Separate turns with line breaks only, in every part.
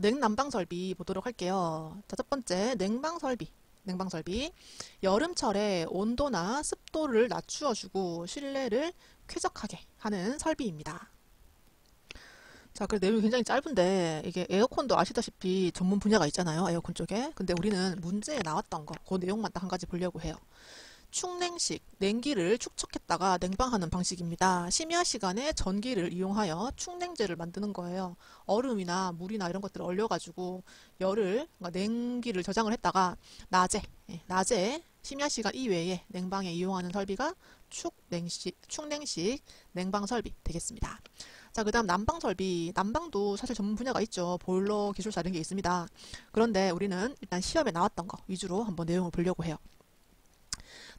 냉난방 설비 보도록 할게요. 자, 첫 번째, 냉방 설비. 냉방 설비. 여름철에 온도나 습도를 낮추어주고 실내를 쾌적하게 하는 설비입니다. 자, 그 내용이 굉장히 짧은데, 이게 에어컨도 아시다시피 전문 분야가 있잖아요. 에어컨 쪽에. 근데 우리는 문제에 나왔던 거, 그 내용만 딱 한 가지 보려고 해요. 축냉식, 냉기를 축적했다가 냉방하는 방식입니다. 심야 시간에 전기를 이용하여 축냉제를 만드는 거예요. 얼음이나 물이나 이런 것들을 얼려가지고 그러니까 냉기를 저장을 했다가 낮에 심야 시간 이외에 냉방에 이용하는 설비가 축냉식 냉방 설비 되겠습니다. 자, 그 다음 난방 설비. 난방도 사실 전문 분야가 있죠. 보일러 기술사 이런 게 있습니다. 그런데 우리는 일단 시험에 나왔던 거 위주로 한번 내용을 보려고 해요.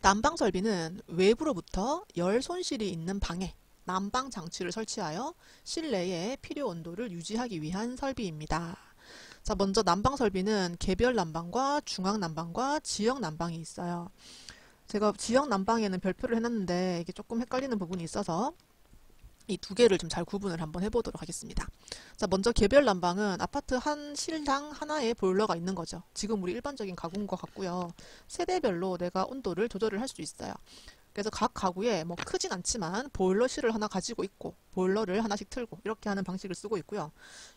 난방 설비는 외부로부터 열 손실이 있는 방에 난방 장치를 설치하여 실내의 필요 온도를 유지하기 위한 설비입니다. 자, 먼저 난방 설비는 개별 난방과 중앙 난방과 지역 난방이 있어요. 제가 지역 난방에는 별표를 해놨는데 이게 조금 헷갈리는 부분이 있어서 이 두 개를 좀 잘 구분을 한번 해보도록 하겠습니다. 자, 먼저 개별 난방은 아파트 한 실당 하나의 보일러가 있는 거죠. 지금 우리 일반적인 가구인 것 같고요. 세대별로 내가 온도를 조절을 할 수 있어요. 그래서 각 가구에 뭐 크진 않지만 보일러실을 하나 가지고 있고 보일러를 하나씩 틀고 이렇게 하는 방식을 쓰고 있고요.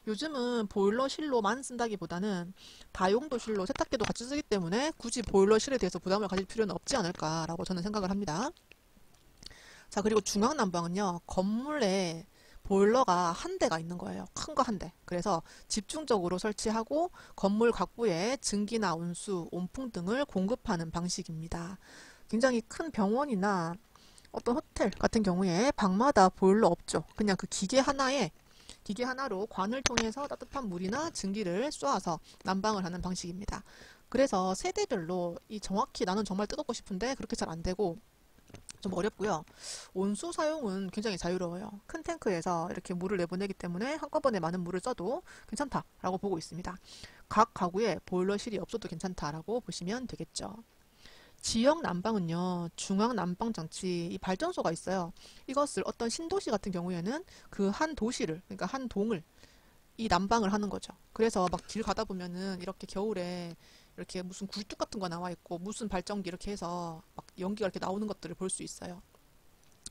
요즘은 보일러실로만 쓴다기보다는 다용도실로 세탁기도 같이 쓰기 때문에 굳이 보일러실에 대해서 부담을 가질 필요는 없지 않을까라고 저는 생각을 합니다. 자, 그리고 중앙난방은요, 건물에 보일러가 한 대가 있는 거예요. 큰 거 한 대. 그래서 집중적으로 설치하고 건물 각부에 증기나 온수, 온풍 등을 공급하는 방식입니다. 굉장히 큰 병원이나 어떤 호텔 같은 경우에 방마다 보일러 없죠. 그냥 그 기계 하나로 관을 통해서 따뜻한 물이나 증기를 쏘아서 난방을 하는 방식입니다. 그래서 세대별로 이 정확히 나는 정말 뜨겁고 싶은데 그렇게 잘 안 되고 좀 어렵고요. 온수 사용은 굉장히 자유로워요. 큰 탱크에서 이렇게 물을 내보내기 때문에 한꺼번에 많은 물을 써도 괜찮다라고 보고 있습니다. 각 가구에 보일러실이 없어도 괜찮다라고 보시면 되겠죠. 지역 난방은요, 중앙 난방 장치, 이 발전소가 있어요. 이것을 어떤 신도시 같은 경우에는 그 한 도시를, 그러니까 한 동을 이 난방을 하는 거죠. 그래서 막 길 가다 보면은 이렇게 겨울에 이렇게 무슨 굴뚝 같은 거 나와 있고 무슨 발전기 이렇게 해서 막 연기가 이렇게 나오는 것들을 볼 수 있어요.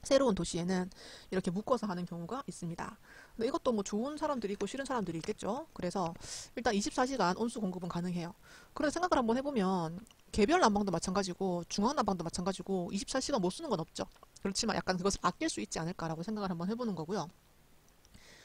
새로운 도시에는 이렇게 묶어서 하는 경우가 있습니다. 근데 이것도 뭐 좋은 사람들이 있고 싫은 사람들이 있겠죠. 그래서 일단 24시간 온수 공급은 가능해요. 그런 생각을 한번 해보면 개별 난방도 마찬가지고 중앙 난방도 마찬가지고 24시간 못 쓰는 건 없죠. 그렇지만 약간 그것을 아낄 수 있지 않을까라고 생각을 한번 해보는 거고요.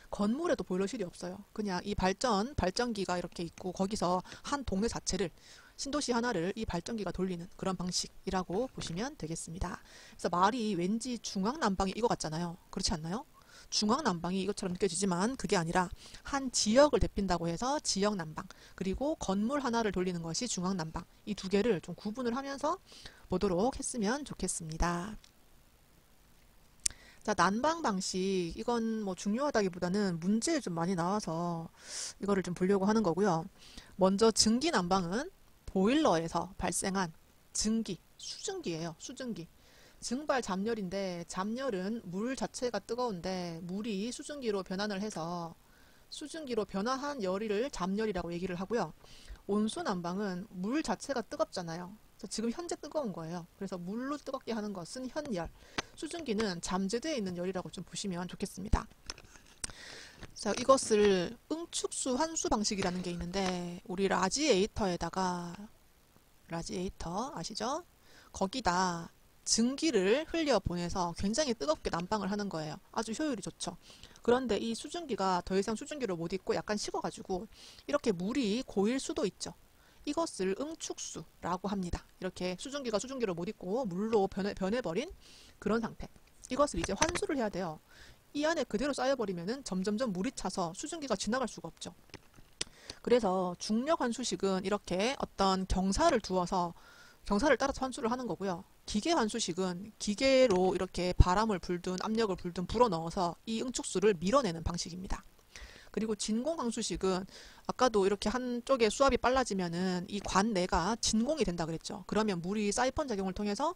건물에도 보일러실이 없어요. 그냥 이 발전기가 이렇게 있고 거기서 한 동네 자체를 신도시 하나를 이 발전기가 돌리는 그런 방식이라고 보시면 되겠습니다. 그래서 말이 왠지 중앙난방이 이거 같잖아요. 그렇지 않나요? 중앙난방이 이것처럼 느껴지지만 그게 아니라 한 지역을 대핀다고 해서 지역난방 그리고 건물 하나를 돌리는 것이 중앙난방 이 두 개를 좀 구분을 하면서 보도록 했으면 좋겠습니다. 자, 난방 방식. 이건 뭐 중요하다기보다는 문제에 좀 많이 나와서 이거를 좀 보려고 하는 거고요. 먼저 증기 난방은 보일러에서 발생한 수증기예요. 수증기. 증발 잡열인데 잡열은 물 자체가 뜨거운데 물이 수증기로 변환을 해서 수증기로 변화한 열을 잡열이라고 얘기를 하고요. 온수 난방은 물 자체가 뜨겁잖아요. 그래서 지금 현재 뜨거운 거예요. 그래서 물로 뜨겁게 하는 것은 현열. 수증기는 잠재되어 있는 열이라고 좀 보시면 좋겠습니다. 자, 이것을 응축수 환수 방식이라는 게 있는데 우리 라지에이터 아시죠? 거기다 증기를 흘려보내서 굉장히 뜨겁게 난방을 하는 거예요. 아주 효율이 좋죠. 그런데 이 수증기가 더 이상 수증기로 못 있고 약간 식어가지고 이렇게 물이 고일 수도 있죠. 이것을 응축수라고 합니다. 이렇게 수증기가 수증기로 못 있고 물로 변해버린 그런 상태. 이것을 이제 환수를 해야 돼요. 이 안에 그대로 쌓여버리면은 점점점 물이 차서 수증기가 지나갈 수가 없죠. 그래서 중력 환수식은 이렇게 어떤 경사를 따라서 환수를 하는 거고요. 기계 환수식은 기계로 이렇게 바람을 불든 압력을 불든 불어넣어서 이 응축수를 밀어내는 방식입니다. 그리고 진공 환수식은 아까도 이렇게 한쪽에 수압이 빨라지면은 이 관 내가 진공이 된다 그랬죠. 그러면 물이 사이펀 작용을 통해서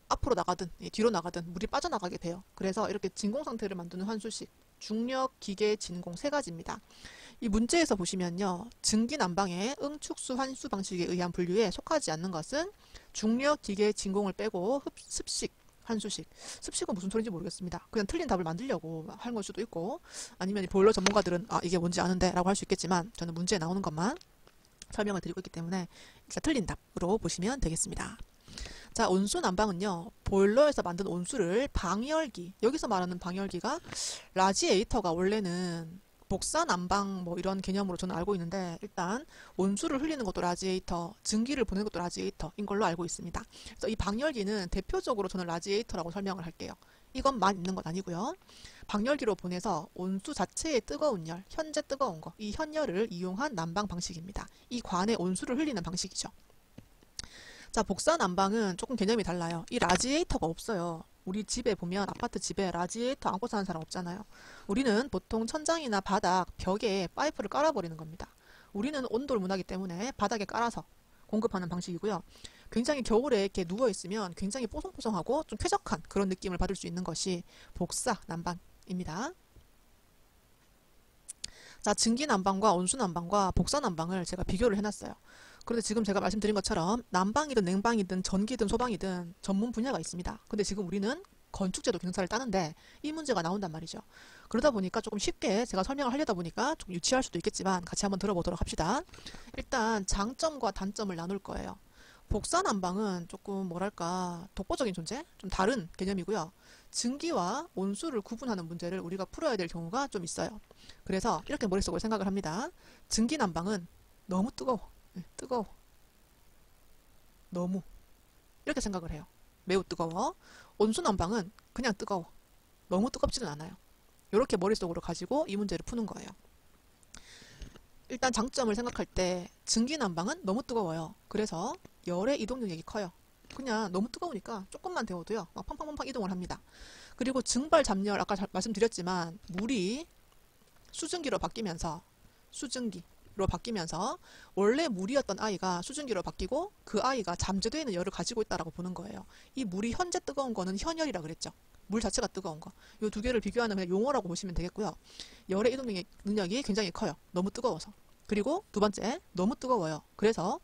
앞으로 나가든 뒤로 나가든 물이 빠져나가게 돼요. 그래서 이렇게 진공 상태를 만드는 환수식, 중력, 기계, 진공 세 가지입니다. 이 문제에서 보시면요. 증기난방의 응축수 환수 방식에 의한 분류에 속하지 않는 것은 중력 기계 진공을 빼고 습식, 환수식. 습식은 무슨 소리인지 모르겠습니다. 그냥 틀린 답을 만들려고 한 걸 수도 있고 아니면 이 보일러 전문가들은 아 이게 뭔지 아는데 라고 할 수 있겠지만 저는 문제에 나오는 것만 설명을 드리고 있기 때문에 일단 틀린 답으로 보시면 되겠습니다. 자, 온수 난방은요. 보일러에서 만든 온수를 방열기, 여기서 말하는 방열기가 라지에이터가 원래는 복사 난방 뭐 이런 개념으로 저는 알고 있는데 일단 온수를 흘리는 것도 라지에이터, 증기를 보내는 것도 라지에이터인 걸로 알고 있습니다. 그래서 이 방열기는 대표적으로 저는 라지에이터라고 설명을 할게요. 이것만 있는 건 아니고요. 방열기로 보내서 온수 자체의 뜨거운 열, 현재 뜨거운 거, 이 현열을 이용한 난방 방식입니다. 이 관에 온수를 흘리는 방식이죠. 자, 복사 난방은 조금 개념이 달라요. 이 라지에이터가 없어요. 우리 집에 보면 아파트 집에 라지에이터 안고 사는 사람 없잖아요. 우리는 보통 천장이나 바닥, 벽에 파이프를 깔아버리는 겁니다. 우리는 온돌 문화이기 때문에 바닥에 깔아서 공급하는 방식이고요. 굉장히 겨울에 이렇게 누워있으면 굉장히 뽀송뽀송하고 좀 쾌적한 그런 느낌을 받을 수 있는 것이 복사 난방입니다. 자, 증기 난방과 온수 난방과 복사 난방을 제가 비교를 해놨어요. 그런데 지금 제가 말씀드린 것처럼 난방이든 냉방이든 전기든 소방이든 전문 분야가 있습니다. 근데 지금 우리는 건축제도 경사를 따는데 이 문제가 나온단 말이죠. 그러다 보니까 조금 쉽게 제가 설명을 하려다 보니까 좀 유치할 수도 있겠지만 같이 한번 들어보도록 합시다. 일단 장점과 단점을 나눌 거예요. 복사 난방은 조금 뭐랄까 독보적인 존재? 좀 다른 개념이고요. 증기와 온수를 구분하는 문제를 우리가 풀어야 될 경우가 좀 있어요. 그래서 이렇게 머릿속으로 생각을 합니다. 증기 난방은 너무 뜨거워. 뜨거워. 너무. 이렇게 생각을 해요. 매우 뜨거워. 온수 난방은 그냥 뜨거워. 너무 뜨겁지는 않아요. 이렇게 머릿속으로 가지고 이 문제를 푸는 거예요. 일단 장점을 생각할 때 증기 난방은 너무 뜨거워요. 그래서 열의 이동 능력이 커요. 그냥 너무 뜨거우니까 조금만 데워도요. 막 팡팡팡팡 이동을 합니다. 그리고 증발 잠열 아까 말씀드렸지만 물이 수증기로 바뀌면서 원래 물이었던 아이가 수증기로 바뀌고 그 아이가 잠재되어 있는 열을 가지고 있다라고 보는 거예요. 이 물이 현재 뜨거운 거는 현열이라 그랬죠. 물 자체가 뜨거운 거. 이 두 개를 비교하는 그냥 용어라고 보시면 되겠고요. 열의 이동 능력이 굉장히 커요. 너무 뜨거워서. 그리고 두 번째, 너무 뜨거워요. 그래서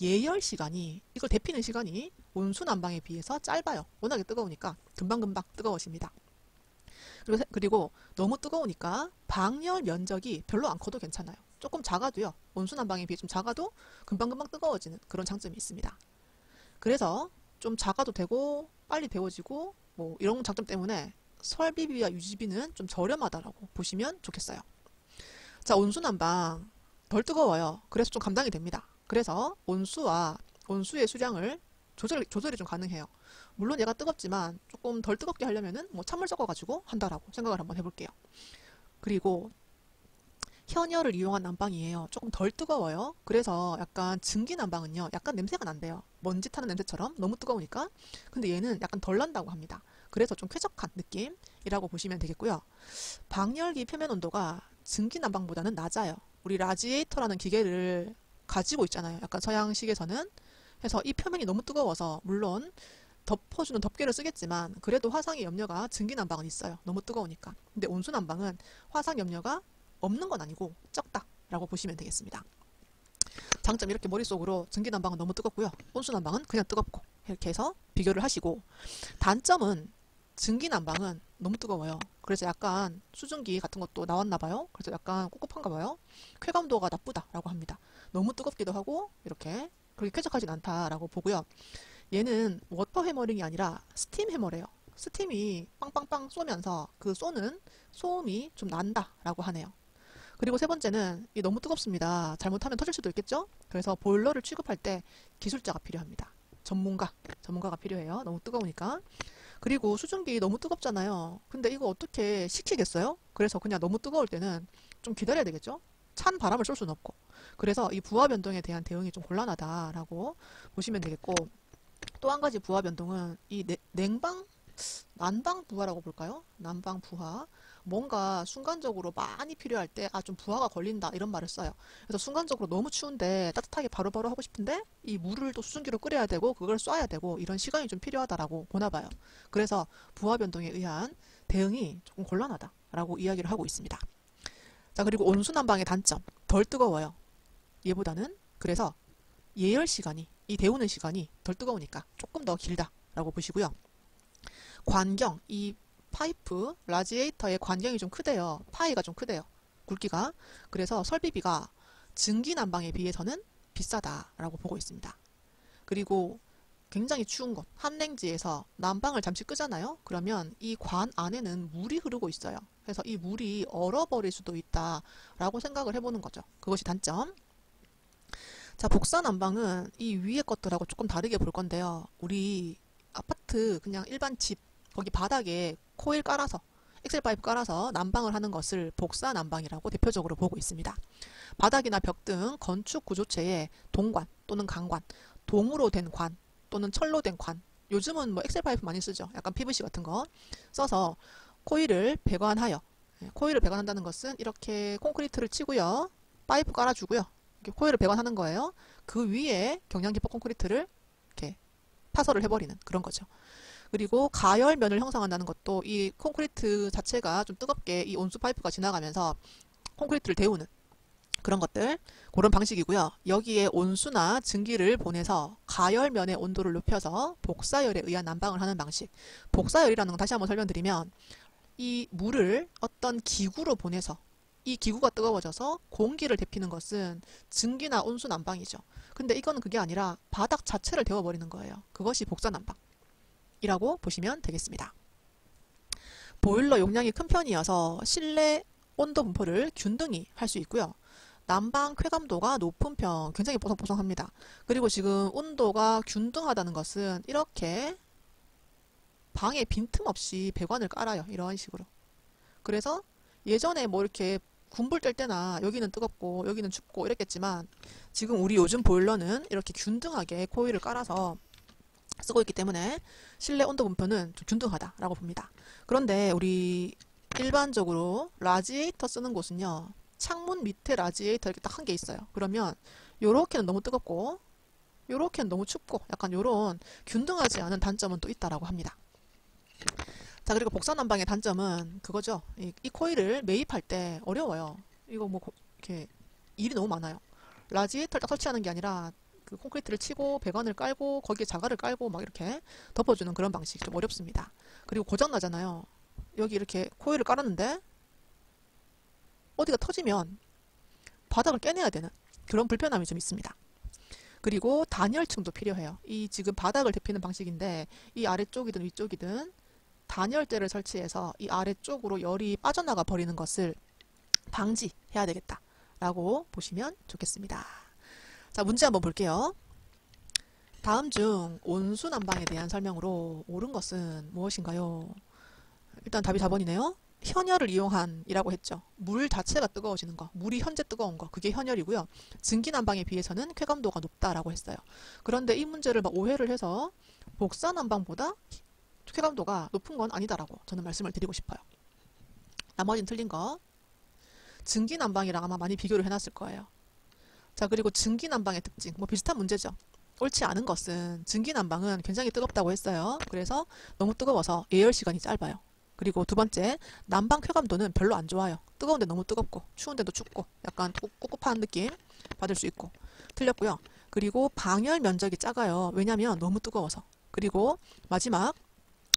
예열 시간이, 이걸 데피는 시간이 온수 난방에 비해서 짧아요. 워낙에 뜨거우니까 금방금방 뜨거워집니다. 그리고 너무 뜨거우니까 방열 면적이 별로 안 커도 괜찮아요. 조금 작아도요. 온수 난방에 비해 좀 작아도 금방금방 뜨거워지는 그런 장점이 있습니다. 그래서 좀 작아도 되고 빨리 데워지고 뭐 이런 장점 때문에 설비비와 유지비는 좀 저렴하다라고 보시면 좋겠어요. 자, 온수 난방 덜 뜨거워요. 그래서 좀 감당이 됩니다. 그래서 온수의 수량을 조절이 좀 가능해요. 물론 얘가 뜨겁지만 조금 덜 뜨겁게 하려면은 뭐 찬물 섞어가지고 한다라고 생각을 한번 해볼게요. 그리고 현열을 이용한 난방이에요. 조금 덜 뜨거워요. 그래서 약간 증기 난방은요. 약간 냄새가 난대요. 먼지 타는 냄새처럼 너무 뜨거우니까. 근데 얘는 약간 덜 난다고 합니다. 그래서 좀 쾌적한 느낌이라고 보시면 되겠고요. 방열기 표면 온도가 증기 난방보다는 낮아요. 우리 라지에이터라는 기계를 가지고 있잖아요. 약간 서양식에서는. 그래서 이 표면이 너무 뜨거워서 물론 덮어주는 덮개를 쓰겠지만 그래도 화상의 염려가 증기 난방은 있어요. 너무 뜨거우니까. 근데 온수 난방은 화상 염려가 없는 건 아니고 적다라고 보시면 되겠습니다. 장점 이렇게 머릿속으로 증기 난방은 너무 뜨겁고요. 온수 난방은 그냥 뜨겁고 이렇게 해서 비교를 하시고 단점은 증기 난방은 너무 뜨거워요. 그래서 약간 수증기 같은 것도 나왔나 봐요. 그래서 약간 꿉꿉한가 봐요. 쾌감도가 나쁘다라고 합니다. 너무 뜨겁기도 하고 이렇게 그렇게 쾌적하진 않다라고 보고요. 얘는 워터 해머링이 아니라 스팀 해머래요. 스팀이 빵빵빵 쏘면서 그 쏘는 소음이 좀 난다라고 하네요. 그리고 세 번째는 이 너무 뜨겁습니다. 잘못하면 터질 수도 있겠죠? 그래서 보일러를 취급할 때 기술자가 필요합니다. 전문가가 필요해요. 너무 뜨거우니까. 그리고 수증기 너무 뜨겁잖아요. 근데 이거 어떻게 식히겠어요? 그래서 그냥 너무 뜨거울 때는 좀 기다려야 되겠죠? 찬 바람을 쏠 수는 없고. 그래서 이 부하 변동에 대한 대응이 좀 곤란하다라고 보시면 되겠고 또 한 가지 부하 변동은 이 난방 부하라고 볼까요? 난방 부하. 뭔가 순간적으로 많이 필요할 때 좀 부하가 걸린다 이런 말을 써요. 그래서 순간적으로 너무 추운데 따뜻하게 바로바로 하고 싶은데 이 물을 또 수증기로 끓여야 되고 그걸 쏴야 되고 이런 시간이 좀 필요하다라고 보나 봐요. 그래서 부하 변동에 의한 대응이 조금 곤란하다라고 이야기를 하고 있습니다. 자, 그리고 온수난방의 단점. 덜 뜨거워요. 얘보다는. 그래서 예열 시간이, 이 데우는 시간이 덜 뜨거우니까 조금 더 길다라고 보시고요. 관경, 이 파이프, 라지에이터의 관경이 좀 크대요. 파이가 좀 크대요. 굵기가. 그래서 설비비가 증기난방에 비해서는 비싸다라고 보고 있습니다. 그리고 굉장히 추운 곳, 한랭지에서 난방을 잠시 끄잖아요. 그러면 이 관 안에는 물이 흐르고 있어요. 그래서 이 물이 얼어버릴 수도 있다라고 생각을 해보는 거죠. 그것이 단점. 자, 복사난방은 이 위에 것들하고 조금 다르게 볼 건데요. 우리 아파트 그냥 일반 집 거기 바닥에 코일 깔아서 엑셀 파이프 깔아서 난방을 하는 것을 복사난방이라고 대표적으로 보고 있습니다. 바닥이나 벽 등 건축 구조체에 동관 또는 강관, 동으로 된 관 또는 철로 된 관, 요즘은 뭐 엑셀 파이프 많이 쓰죠. 약간 PVC 같은 거 써서 코일을 배관하여, 코일을 배관한다는 것은 이렇게 콘크리트를 치고요. 파이프 깔아주고요. 이렇게 코일을 배관하는 거예요. 그 위에 경량기법 콘크리트를 이렇게 파설을 해버리는 그런 거죠. 그리고 가열면을 형성한다는 것도 이 콘크리트 자체가 좀 뜨겁게 이 온수 파이프가 지나가면서 콘크리트를 데우는 그런 것들, 그런 방식이고요. 여기에 온수나 증기를 보내서 가열면의 온도를 높여서 복사열에 의한 난방을 하는 방식. 복사열이라는 건 다시 한번 설명드리면 이 물을 어떤 기구로 보내서 이 기구가 뜨거워져서 공기를 데피는 것은 증기나 온수 난방이죠. 근데 이거는 그게 아니라 바닥 자체를 데워버리는 거예요. 그것이 복사 난방이라고 보시면 되겠습니다. 보일러 용량이 큰 편이어서 실내 온도 분포를 균등히 할 수 있고요. 난방 쾌감도가 높은 편, 굉장히 뽀송뽀송합니다. 그리고 지금 온도가 균등하다는 것은 이렇게 방에 빈틈없이 배관을 깔아요. 이런 식으로. 그래서 예전에 뭐 이렇게 군불 뗄 때나 여기는 뜨겁고 여기는 춥고 이랬겠지만 지금 우리 요즘 보일러는 이렇게 균등하게 코일을 깔아서 쓰고 있기 때문에 실내 온도 분포는 좀 균등하다라고 봅니다. 그런데 우리 일반적으로 라지에이터 쓰는 곳은요. 창문 밑에 라지에이터 이렇게 딱 한 개 있어요. 그러면 요렇게는 너무 뜨겁고 요렇게는 너무 춥고 약간 요런 균등하지 않은 단점은 또 있다라고 합니다. 자, 그리고 복사난방의 단점은 그거죠. 이 코일을 매입할 때 어려워요. 이거 뭐 이렇게 일이 너무 많아요. 라지에이터를 딱 설치하는 게 아니라 그 콘크리트를 치고 배관을 깔고 거기에 자갈을 깔고 막 이렇게 덮어주는 그런 방식이 좀 어렵습니다. 그리고 고장 나잖아요. 여기 이렇게 코일을 깔았는데 어디가 터지면 바닥을 깨내야 되는 그런 불편함이 좀 있습니다. 그리고 단열층도 필요해요. 이 지금 바닥을 데피는 방식인데 이 아래쪽이든 위쪽이든 단열대를 설치해서 이 아래쪽으로 열이 빠져나가 버리는 것을 방지해야 되겠다라고 보시면 좋겠습니다. 자, 문제 한번 볼게요. 다음 중 온수난방에 대한 설명으로 옳은 것은 무엇인가요? 일단 답이 4번이네요. 현열을 이용한 이라고 했죠. 물 자체가 뜨거워지는 거, 물이 현재 뜨거운 거, 그게 현열이고요. 증기난방에 비해서는 쾌감도가 높다라고 했어요. 그런데 이 문제를 막 오해를 해서 복사난방보다 쾌감도가 높은 건 아니다라고 저는 말씀을 드리고 싶어요. 나머지는 틀린 거. 증기난방이랑 아마 많이 비교를 해놨을 거예요. 자, 그리고 증기난방의 특징, 뭐 비슷한 문제죠. 옳지 않은 것은 증기난방은 굉장히 뜨겁다고 했어요. 그래서 너무 뜨거워서 예열 시간이 짧아요. 그리고 두 번째, 난방 쾌감도는 별로 안 좋아요. 뜨거운데 너무 뜨겁고 추운데도 춥고 약간 꿉꿉한 느낌 받을 수 있고. 틀렸고요. 그리고 방열 면적이 작아요. 왜냐면 너무 뜨거워서. 그리고 마지막,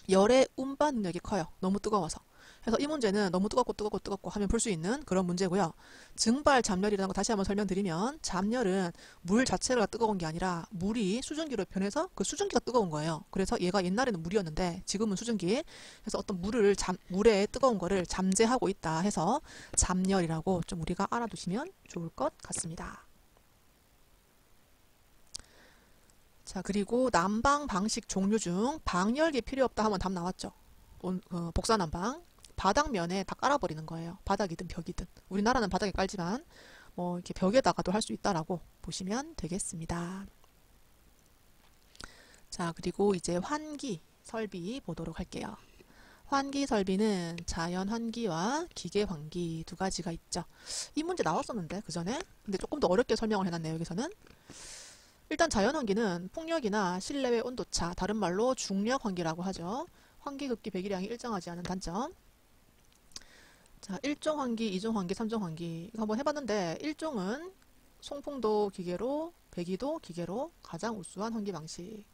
열의 운반 능력이 커요. 너무 뜨거워서. 그래서 이 문제는 너무 뜨겁고 하면 풀 수 있는 그런 문제고요. 증발 잡열이라는 거 다시 한번 설명드리면 잡열은 물 자체가 뜨거운 게 아니라 물이 수증기로 변해서 그 수증기가 뜨거운 거예요. 그래서 얘가 옛날에는 물이었는데 지금은 수증기. 그래서 어떤 물의 뜨거운 거를 잠재하고 있다 해서 잡열이라고 좀 우리가 알아두시면 좋을 것 같습니다. 자, 그리고 난방 방식 종류 중 방열기 필요 없다 하면 답 나왔죠. 복사난방. 바닥면에 다 깔아버리는 거예요. 바닥이든 벽이든. 우리나라는 바닥에 깔지만 뭐 이렇게 벽에다가도 할 수 있다라고 보시면 되겠습니다. 자, 그리고 이제 환기 설비 보도록 할게요. 환기 설비는 자연 환기와 기계 환기 두 가지가 있죠. 이 문제 나왔었는데 그 전에. 근데 조금 더 어렵게 설명을 해놨네요. 여기서는. 일단 자연 환기는 풍력이나 실내외 온도차, 다른 말로 중력 환기라고 하죠. 환기급기 배기량이 일정하지 않은 단점. 자, 1종 환기, 2종 환기, 3종 환기 이거 한번 해봤는데 1종은 송풍도 기계로, 배기도 기계로 가장 우수한 환기 방식.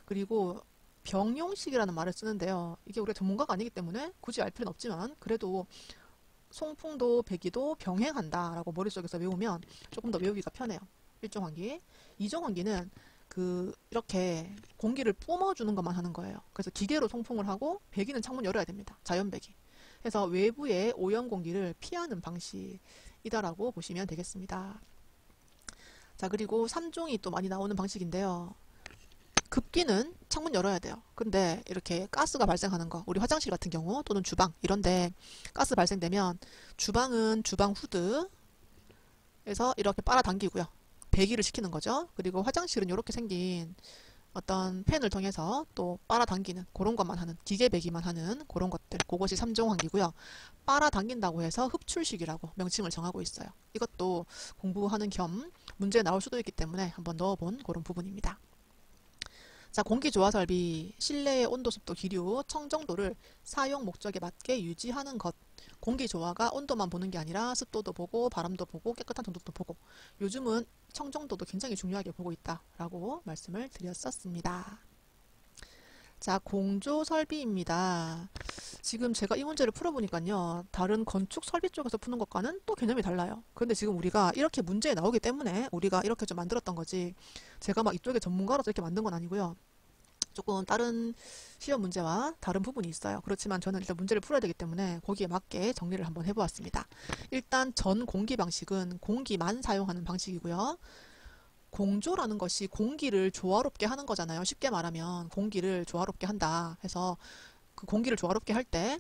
그리고 병용식이라는 말을 쓰는데요. 이게 우리가 전문가가 아니기 때문에 굳이 알 필요는 없지만 그래도 송풍도 배기도 병행한다라고 머릿속에서 외우면 조금 더 외우기가 편해요. 1종 환기. 2종 환기는 이렇게 공기를 뿜어주는 것만 하는 거예요. 그래서 기계로 송풍을 하고 배기는 창문 열어야 됩니다. 자연 배기. 그래서 외부의 오염 공기를 피하는 방식이다라고 보시면 되겠습니다. 자, 그리고 3종이 또 많이 나오는 방식인데요. 급기는 창문 열어야 돼요. 근데 이렇게 가스가 발생하는 거, 우리 화장실 같은 경우 또는 주방 이런데 가스 발생되면 주방은 주방 후드에서 이렇게 빨아당기고요. 배기를 시키는 거죠. 그리고 화장실은 이렇게 생긴 어떤 팬을 통해서 또 빨아당기는 그런 것만 하는 기계 배기만 하는 그런 것들, 그것이 3종 환기고요. 빨아당긴다고 해서 흡출식이라고 명칭을 정하고 있어요. 이것도 공부하는 겸 문제에 나올 수도 있기 때문에 한번 넣어본 그런 부분입니다. 자, 공기 조화 설비, 실내의 온도, 습도, 기류, 청정도를 사용 목적에 맞게 유지하는 것. 공기 조화가 온도만 보는 게 아니라 습도도 보고 바람도 보고 깨끗한 정도도 보고 요즘은 청정도도 굉장히 중요하게 보고 있다라고 말씀을 드렸었습니다. 자, 공조 설비입니다. 지금 제가 이 문제를 풀어보니까요. 다른 건축 설비 쪽에서 푸는 것과는 또 개념이 달라요. 근데 지금 우리가 이렇게 문제에 나오기 때문에 우리가 이렇게 좀 만들었던 거지. 제가 막 이쪽에 전문가로서 이렇게 만든 건 아니고요. 조금 다른 시험 문제와 다른 부분이 있어요. 그렇지만 저는 일단 문제를 풀어야 되기 때문에 거기에 맞게 정리를 한번 해보았습니다. 일단 전 공기 방식은 공기만 사용하는 방식이고요. 공조라는 것이 공기를 조화롭게 하는 거잖아요. 쉽게 말하면 공기를 조화롭게 한다 해서 그 공기를 조화롭게 할 때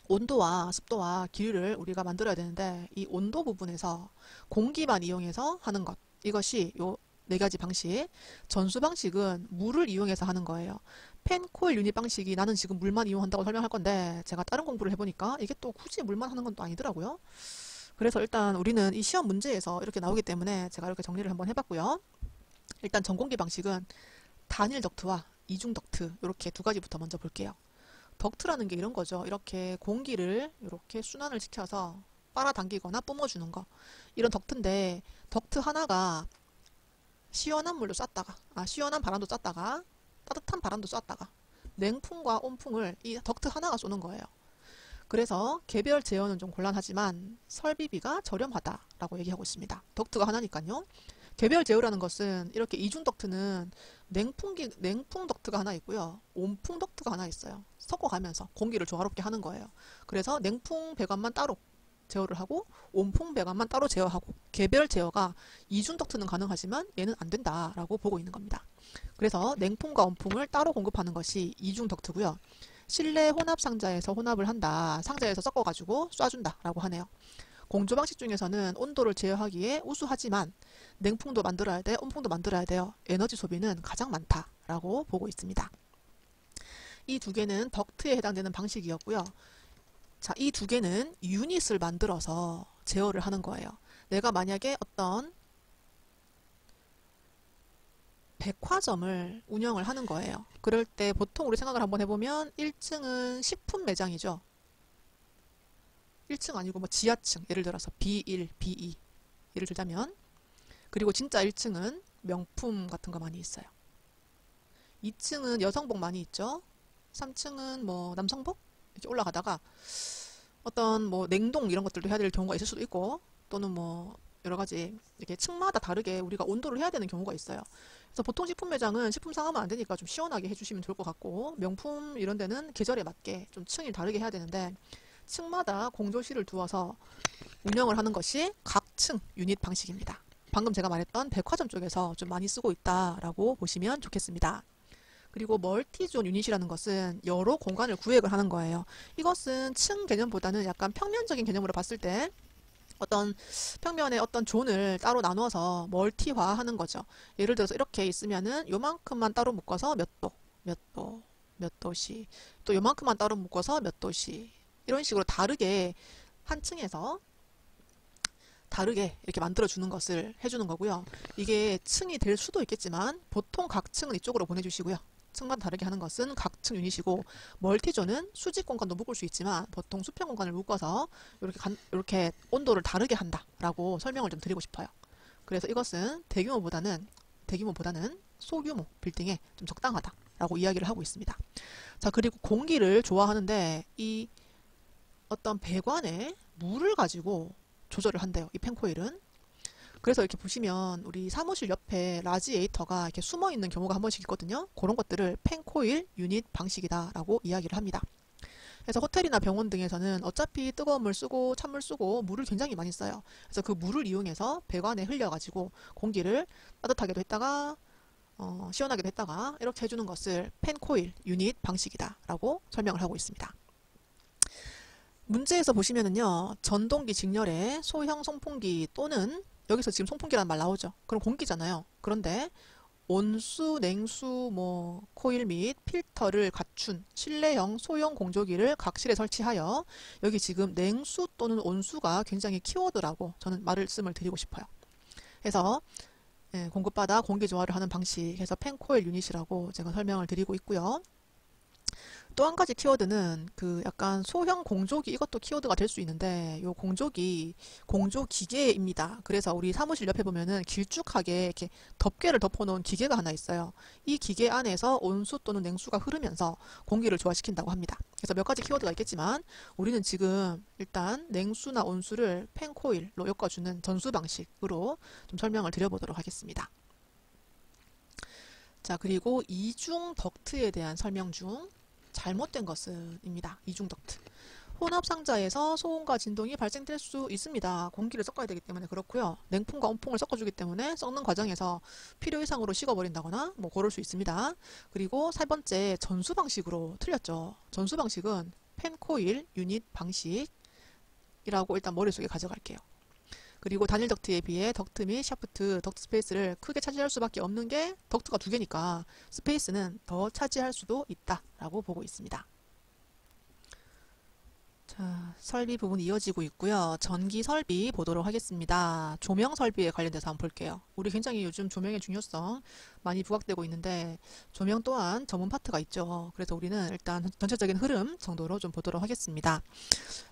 온도와 습도와 기류를 우리가 만들어야 되는데 이 온도 부분에서 공기만 이용해서 하는 것, 이것이 요 네 가지 방식. 전수 방식은 물을 이용해서 하는 거예요. 팬, 코일, 유닛 방식이 나는 지금 물만 이용한다고 설명할 건데 제가 다른 공부를 해보니까 이게 또 굳이 물만 하는 건 또 아니더라고요. 그래서 일단 우리는 이 시험 문제에서 이렇게 나오기 때문에 제가 이렇게 정리를 한번 해봤고요. 일단 전공기 방식은 단일 덕트와 이중 덕트 이렇게 두 가지부터 먼저 볼게요. 덕트라는 게 이런 거죠. 이렇게 공기를 이렇게 순환을 시켜서 빨아당기거나 뿜어주는 거. 이런 덕트인데 덕트 하나가 시원한 물도 쐈다가 시원한 바람도 쐈다가 따뜻한 바람도 쐈다가 냉풍과 온풍을 이 덕트 하나가 쏘는 거예요. 그래서 개별 제어는 좀 곤란하지만 설비비가 저렴하다라고 얘기하고 있습니다. 덕트가 하나니까요. 개별 제어라는 것은 이렇게 이중 덕트는 냉풍 덕트가 하나 있고요. 온풍 덕트가 하나 있어요. 섞어가면서 공기를 조화롭게 하는 거예요. 그래서 냉풍 배관만 따로 제어를 하고 온풍 배관만 따로 제어하고 개별 제어가 이중 덕트는 가능하지만 얘는 안 된다라고 보고 있는 겁니다. 그래서 냉풍과 온풍을 따로 공급하는 것이 이중 덕트고요. 실내 혼합 상자에서 혼합을 한다. 상자에서 섞어가지고 쏴준다 라고 하네요. 공조 방식 중에서는 온도를 제어하기에 우수하지만 냉풍도 만들어야 돼, 온풍도 만들어야 돼요. 에너지 소비는 가장 많다라고 보고 있습니다. 이 두 개는 덕트에 해당되는 방식이었고요. 자, 이 두 개는 유닛을 만들어서 제어를 하는 거예요. 내가 만약에 어떤 백화점을 운영을 하는 거예요. 그럴 때 보통 우리 생각을 한번 해보면 1층은 식품 매장이죠. 1층 아니고 뭐 지하층, 예를 들어서 B1, B2 예를 들자면, 그리고 진짜 1층은 명품 같은 거 많이 있어요. 2층은 여성복 많이 있죠. 3층은 뭐 남성복 이렇게 올라가다가 어떤 뭐 냉동 이런 것들도 해야 될 경우가 있을 수도 있고, 또는 뭐 여러 가지 이렇게 층마다 다르게 우리가 온도를 해야 되는 경우가 있어요. 그래서 보통 식품 매장은 식품 상하면 안 되니까 좀 시원하게 해주시면 좋을 것 같고, 명품 이런 데는 계절에 맞게 좀 층이 다르게 해야 되는데 층마다 공조실을 두어서 운영을 하는 것이 각 층 유닛 방식입니다. 방금 제가 말했던 백화점 쪽에서 좀 많이 쓰고 있다라고 보시면 좋겠습니다. 그리고 멀티존 유닛이라는 것은 여러 공간을 구획을 하는 거예요. 이것은 층 개념보다는 약간 평면적인 개념으로 봤을 때 어떤 평면의 어떤 존을 따로 나누어서 멀티화하는 거죠. 예를 들어서 이렇게 있으면은 요만큼만 따로 묶어서 몇 도, 몇 도, 몇 도씨, 또 요만큼만 따로 묶어서 몇 도씨, 이런 식으로 다르게 한 층에서 다르게 이렇게 만들어주는 것을 해주는 거고요. 이게 층이 될 수도 있겠지만 보통 각 층은 이쪽으로 보내주시고요. 층마다 다르게 하는 것은 각층 유닛이고, 멀티존은 수직 공간도 묶을 수 있지만 보통 수평 공간을 묶어서 이렇게 온도를 다르게 한다라고 설명을 좀 드리고 싶어요. 그래서 이것은 대규모보다는 소규모 빌딩에 좀 적당하다라고 이야기를 하고 있습니다. 자, 그리고 공기를 좋아하는데 이 어떤 배관에 물을 가지고 조절을 한대요. 이 펜코일은. 그래서 이렇게 보시면 우리 사무실 옆에 라지에이터가 이렇게 숨어 있는 경우가 한 번씩 있거든요. 그런 것들을 펜코일 유닛 방식이다라고 이야기를 합니다. 그래서 호텔이나 병원 등에서는 어차피 뜨거운 물 쓰고 찬물 쓰고 물을 굉장히 많이 써요. 그래서 그 물을 이용해서 배관에 흘려가지고 공기를 따뜻하게도 했다가 시원하게도 했다가 이렇게 해주는 것을 펜코일 유닛 방식이다라고 설명을 하고 있습니다. 문제에서 보시면은요, 전동기 직렬에 소형 송풍기 또는 여기서 지금 송풍기라는 말 나오죠. 그럼 공기잖아요. 그런데 온수, 냉수, 코일 및 필터를 갖춘 실내형 소형 공조기를 각 실에 설치하여, 여기 지금 냉수 또는 온수가 굉장히 키워드라고 저는 말씀을 드리고 싶어요. 그래서 공급받아 공기 조화를 하는 방식에서 펜코일 유닛이라고 제가 설명을 드리고 있고요. 또 한 가지 키워드는 그 약간 소형 공조기, 이것도 키워드가 될 수 있는데, 요 공조기, 공조기계입니다. 그래서 우리 사무실 옆에 보면은 길쭉하게 이렇게 덮개를 덮어놓은 기계가 하나 있어요. 이 기계 안에서 온수 또는 냉수가 흐르면서 공기를 조화시킨다고 합니다. 그래서 몇 가지 키워드가 있겠지만, 우리는 지금 일단 냉수나 온수를 펜코일로 엮어주는 전수 방식으로 좀 설명을 드려보도록 하겠습니다. 자, 그리고 이중 덕트에 대한 설명 중 잘못된 것은 입니다. 이중 덕트. 혼합 상자에서 소음과 진동이 발생될 수 있습니다. 공기를 섞어야 되기 때문에 그렇고요. 냉풍과 온풍을 섞어주기 때문에 섞는 과정에서 필요 이상으로 식어버린다거나 그럴 수 있습니다. 그리고 세 번째, 전수 방식으로 틀렸죠. 전수 방식은 펜코일 유닛 방식이라고 일단 머릿속에 가져갈게요. 그리고 단일 덕트에 비해 덕트 및 샤프트, 덕트 스페이스를 크게 차지할 수밖에 없는 게 덕트가 두 개니까 스페이스는 더 차지할 수도 있다라고 보고 있습니다. 자, 설비 부분 이어지고 있고요. 전기 설비 보도록 하겠습니다. 조명 설비에 관련돼서 한번 볼게요. 우리 굉장히 요즘 조명의 중요성 많이 부각되고 있는데, 조명 또한 전문 파트가 있죠. 그래서 우리는 일단 전체적인 흐름 정도로 좀 보도록 하겠습니다.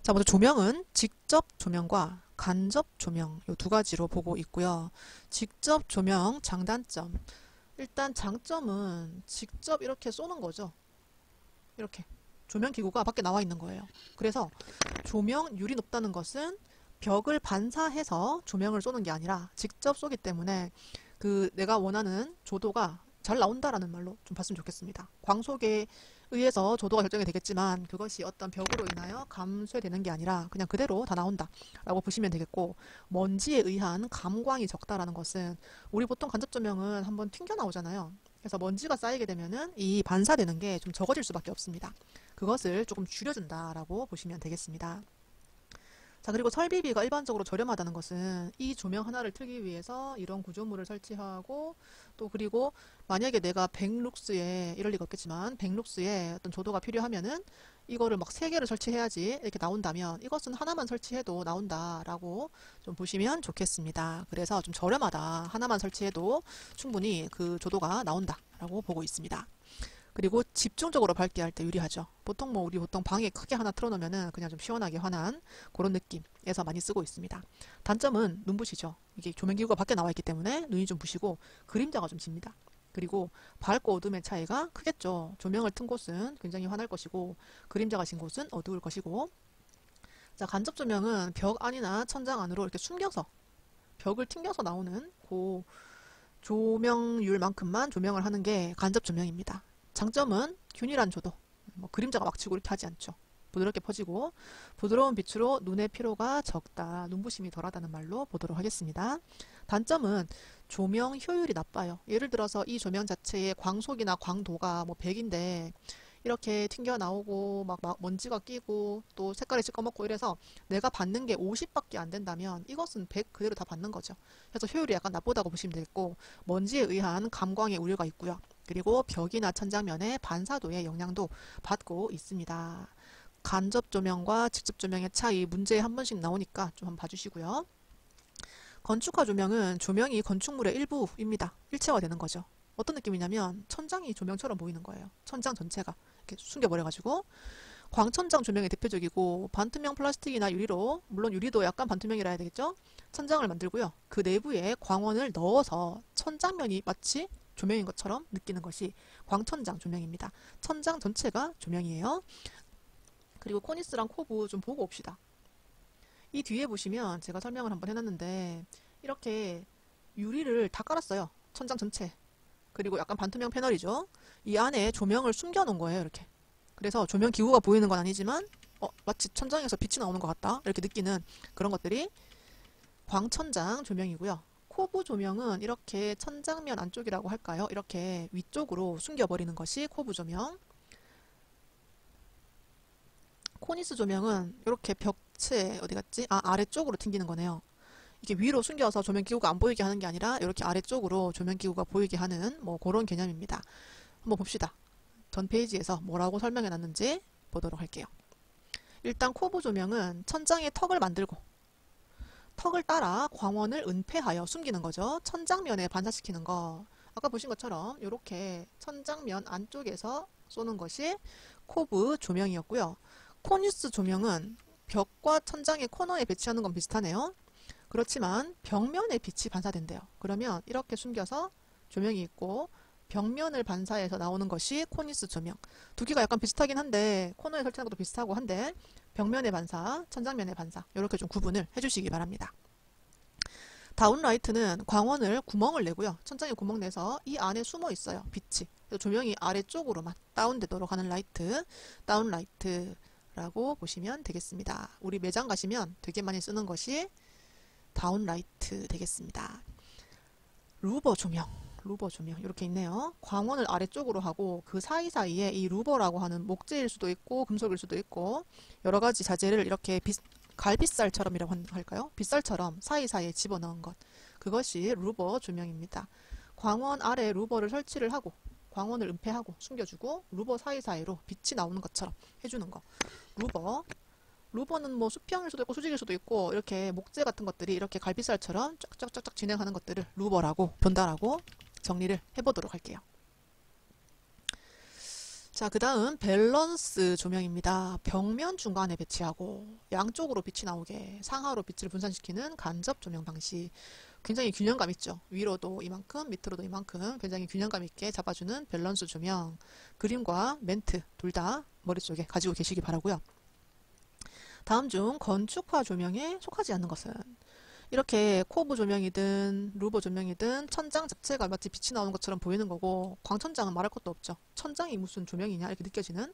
자, 먼저 조명은 직접 조명과 간접 조명 이 두 가지로 보고 있고요. 직접 조명 장단점. 일단 장점은 직접 이렇게 쏘는 거죠. 이렇게. 조명 기구가 밖에 나와 있는 거예요. 그래서 조명률이 높다는 것은 벽을 반사해서 조명을 쏘는 게 아니라 직접 쏘기 때문에 그 내가 원하는 조도가 잘 나온다라는 말로 좀 봤으면 좋겠습니다. 광속에 의해서 조도가 결정이 되겠지만 그것이 어떤 벽으로 인하여 감쇄되는 게 아니라 그냥 그대로 다 나온다 라고 보시면 되겠고, 먼지에 의한 감광이 적다라는 것은 우리 보통 간접 조명은 한번 튕겨 나오잖아요. 그래서 먼지가 쌓이게 되면은 이 반사되는 게 좀 적어질 수밖에 없습니다. 그것을 조금 줄여준다라고 보시면 되겠습니다. 자, 그리고 설비비가 일반적으로 저렴하다는 것은 이 조명 하나를 틀기 위해서 이런 구조물을 설치하고, 또 그리고 만약에 내가 100룩스에, 이럴 리가 없겠지만 100룩스에 어떤 조도가 필요하면은 이거를 막 3개를 설치해야지 이렇게 나온다면 이것은 하나만 설치해도 나온다라고 좀 보시면 좋겠습니다. 그래서 좀 저렴하다. 하나만 설치해도 충분히 그 조도가 나온다라고 보고 있습니다. 그리고 집중적으로 밝게 할 때 유리하죠. 보통 우리 보통 방에 크게 하나 틀어놓으면은 그냥 좀 시원하게 환한 그런 느낌에서 많이 쓰고 있습니다. 단점은 눈부시죠. 이게 조명기구가 밖에 나와 있기 때문에 눈이 좀 부시고 그림자가 좀 집니다. 그리고 밝고 어둠의 차이가 크겠죠. 조명을 튼 곳은 굉장히 환할 것이고 그림자가 진 곳은 어두울 것이고. 자, 간접 조명은 벽 안이나 천장 안으로 이렇게 숨겨서 벽을 튕겨서 나오는 그 조명률만큼만 조명을 하는 게 간접 조명입니다. 장점은 균일한 조도, 그림자가 막 치고 이렇게 하지 않죠. 부드럽게 퍼지고 부드러운 빛으로 눈의 피로가 적다, 눈부심이 덜하다는 말로 보도록 하겠습니다. 단점은 조명 효율이 나빠요. 예를 들어서 이 조명 자체의 광속이나 광도가 100인데 이렇게 튕겨 나오고 막 먼지가 끼고 또 색깔이 시꺼멓고 이래서 내가 받는 게 50밖에 안 된다면 이것은 100 그대로 다 받는 거죠. 그래서 효율이 약간 나쁘다고 보시면 되겠고, 먼지에 의한 감광의 우려가 있고요. 그리고 벽이나 천장면의 반사도의 영향도 받고 있습니다. 간접 조명과 직접 조명의 차이, 문제에 한 번씩 나오니까 좀 한번 봐주시고요. 건축화 조명은 조명이 건축물의 일부입니다. 일체화되는 거죠. 어떤 느낌이냐면 천장이 조명처럼 보이는 거예요. 천장 전체가 이렇게 숨겨버려가지고. 광천장 조명이 대표적이고 반투명 플라스틱이나 유리로, 물론 유리도 약간 반투명이라 해야 되겠죠? 천장을 만들고요. 그 내부에 광원을 넣어서 천장면이 마치 조명인 것처럼 느끼는 것이 광천장 조명입니다. 천장 전체가 조명이에요. 그리고 코니스랑 코브 좀 보고 옵시다. 이 뒤에 보시면 제가 설명을 한번 해놨는데 이렇게 유리를 다 깔았어요. 천장 전체. 그리고 약간 반투명 패널이죠. 이 안에 조명을 숨겨놓은 거예요. 이렇게. 그래서 조명 기구가 보이는 건 아니지만 마치 천장에서 빛이 나오는 것 같다. 이렇게 느끼는 그런 것들이 광천장 조명이고요. 코브 조명은 이렇게 천장면 안쪽이라고 할까요? 이렇게 위쪽으로 숨겨버리는 것이 코브 조명. 코니스 조명은 이렇게 벽체 어디 갔지? 아래쪽으로 튕기는 거네요. 이게 위로 숨겨서 조명 기구가 안 보이게 하는 게 아니라 이렇게 아래쪽으로 조명 기구가 보이게 하는 뭐 그런 개념입니다. 한번 봅시다. 전 페이지에서 뭐라고 설명해 놨는지 보도록 할게요. 일단 코브 조명은 천장에 턱을 만들고 턱을 따라 광원을 은폐하여 숨기는 거죠. 천장면에 반사시키는 거. 아까 보신 것처럼 이렇게 천장면 안쪽에서 쏘는 것이 코브 조명이었고요. 코니스 조명은 벽과 천장의 코너에 배치하는 건 비슷하네요. 그렇지만 벽면에 빛이 반사된대요. 그러면 이렇게 숨겨서 조명이 있고 벽면을 반사해서 나오는 것이 코니스 조명. 두 개가 약간 비슷하긴 한데 코너에 설치하는 것도 비슷하고 한데 벽면의 반사, 천장면의 반사 이렇게 좀 구분을 해주시기 바랍니다. 다운라이트는 광원을 구멍을 내고요. 천장에 구멍 내서 이 안에 숨어 있어요. 빛이. 조명이 아래쪽으로만 다운되도록 하는 라이트, 다운라이트라고 보시면 되겠습니다. 우리 매장 가시면 되게 많이 쓰는 것이 다운라이트 되겠습니다. 루버 조명. 루버 조명 이렇게 있네요. 광원을 아래쪽으로 하고 그 사이사이에 이 루버라고 하는 목재일 수도 있고 금속일 수도 있고 여러 가지 자재를 이렇게 갈빗살처럼이라고 할까요? 빗살처럼 사이사이에 집어넣은 것. 그것이 루버 조명입니다. 광원 아래 루버를 설치를 하고 광원을 은폐하고 숨겨주고 루버 사이사이로 빛이 나오는 것처럼 해주는 거. 루버. 루버는 뭐 수평일 수도 있고 수직일 수도 있고 이렇게 목재 같은 것들이 이렇게 갈빗살처럼 쫙쫙쫙쫙 진행하는 것들을 루버라고 본다라고 정리를 해보도록 할게요. 자, 그 다음 밸런스 조명입니다. 벽면 중간에 배치하고 양쪽으로 빛이 나오게 상하로 빛을 분산시키는 간접 조명 방식. 굉장히 균형감 있죠. 위로도 이만큼 밑으로도 이만큼 굉장히 균형감 있게 잡아주는 밸런스 조명. 그림과 멘트 둘 다 머릿속에 가지고 계시기 바라고요. 다음 중 건축화 조명에 속하지 않는 것은 이렇게 코브 조명이든 루버 조명이든 천장 자체가 마치 빛이 나오는 것처럼 보이는 거고 광천장은 말할 것도 없죠. 천장이 무슨 조명이냐 이렇게 느껴지는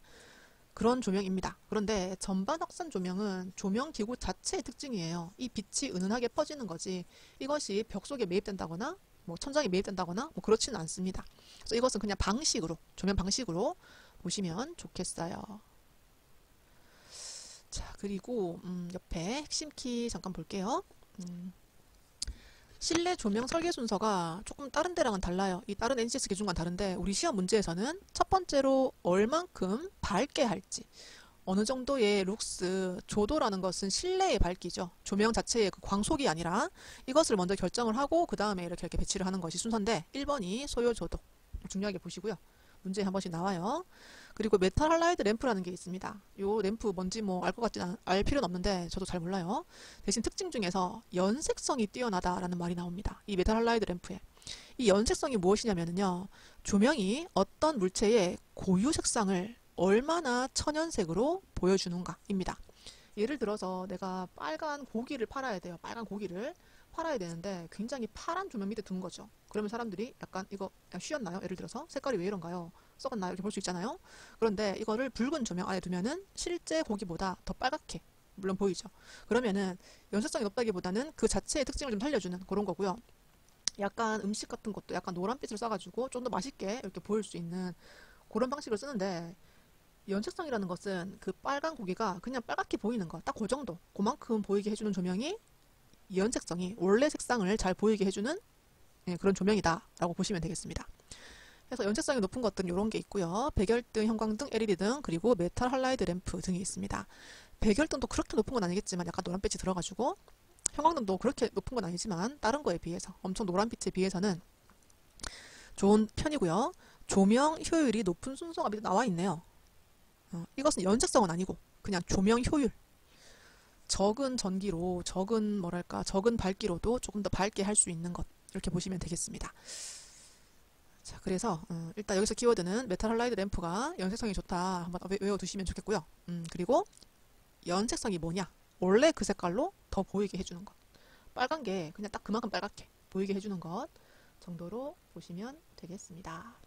그런 조명입니다. 그런데 전반 확산 조명은 조명 기구 자체의 특징이에요. 이 빛이 은은하게 퍼지는 거지 이것이 벽 속에 매입된다거나 뭐 천장에 매입된다거나 뭐 그렇지는 않습니다. 그래서 이것은 그냥 방식으로 조명 방식으로 보시면 좋겠어요. 자, 그리고 옆에 핵심 키 잠깐 볼게요. 실내 조명 설계 순서가 조금 다른 데랑은 달라요. 이 다른 NCS 기준과는 다른데 우리 시험 문제에서는 첫 번째로 얼만큼 밝게 할지 어느 정도의 룩스, 조도라는 것은 실내의 밝기죠. 조명 자체의 그 광속이 아니라 이것을 먼저 결정을 하고 그 다음에 이렇게 배치를 하는 것이 순서인데 1번이 소요 조도 중요하게 보시고요. 문제에 한 번씩 나와요. 그리고 메탈 할라이드 램프라는 게 있습니다. 요 램프 뭔지 뭐 알 것 같지는 알 필요는 없는데 저도 잘 몰라요. 대신 특징 중에서 연색성이 뛰어나다라는 말이 나옵니다. 이 메탈 할라이드 램프에. 이 연색성이 무엇이냐면요. 조명이 어떤 물체의 고유 색상을 얼마나 천연색으로 보여주는가입니다. 예를 들어서 내가 빨간 고기를 팔아야 돼요. 빨간 고기를 팔아야 되는데 굉장히 파란 조명 밑에 둔 거죠. 그러면 사람들이 약간 이거 쉬었나요? 예를 들어서 색깔이 왜 이런가요? 썩었나요? 이렇게 볼 수 있잖아요. 그런데 이거를 붉은 조명 안에 두면은 실제 고기보다 더 빨갛게 물론 보이죠. 그러면은 연색성이 높다기보다는 그 자체의 특징을 좀 살려주는 그런 거고요. 약간 음식 같은 것도 약간 노란빛을 써가지고 좀 더 맛있게 이렇게 보일 수 있는 그런 방식을 쓰는데 연색성이라는 것은 그 빨간 고기가 그냥 빨갛게 보이는 거 딱 그 정도 그만큼 보이게 해주는 조명이 연색성이 원래 색상을 잘 보이게 해주는 그런 조명이다 라고 보시면 되겠습니다. 그래서 연색성이 높은 것들은 이런 게 있고요. 백열등, 형광등, LED등 그리고 메탈 할라이드 램프 등이 있습니다. 백열등도 그렇게 높은 건 아니겠지만 약간 노란빛이 들어가지고 형광등도 그렇게 높은 건 아니지만 다른 거에 비해서 엄청 노란빛에 비해서는 좋은 편이고요. 조명 효율이 높은 순서가 밑에 나와 있네요. 이것은 연색성은 아니고 그냥 조명 효율. 적은 전기로 적은 밝기로도 조금 더 밝게 할 수 있는 것, 이렇게 보시면 되겠습니다. 자, 그래서 일단 여기서 키워드는 메탈 할라이드 램프가 연색성이 좋다 한번 외워두시면 좋겠고요. 그리고 연색성이 뭐냐, 원래 그 색깔로 더 보이게 해주는 것, 빨간 게 그냥 딱 그만큼 빨갛게 보이게 해주는 것 정도로 보시면 되겠습니다.